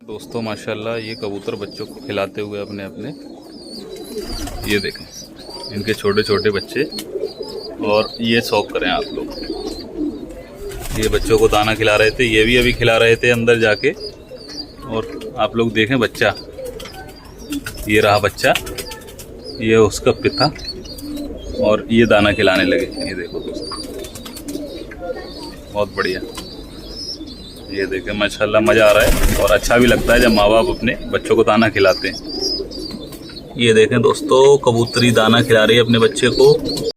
दोस्तों माशाल्लाह ये कबूतर बच्चों को खिलाते हुए अपने अपने, ये देखें इनके छोटे छोटे बच्चे। और ये शौक करें आप लोग, ये बच्चों को दाना खिला रहे थे, ये भी अभी खिला रहे थे अंदर जाके। और आप लोग देखें बच्चा, ये रहा बच्चा, ये उसका पिता, और ये दाना खिलाने लगे। ये देखो दोस्तों, बहुत बढ़िया। ये देखें माशाल्लाह मज़ा आ रहा है और अच्छा भी लगता है जब माँ बाप अपने बच्चों को दाना खिलाते हैं। ये देखें दोस्तों, कबूतरी दाना खिला रही है अपने बच्चे को।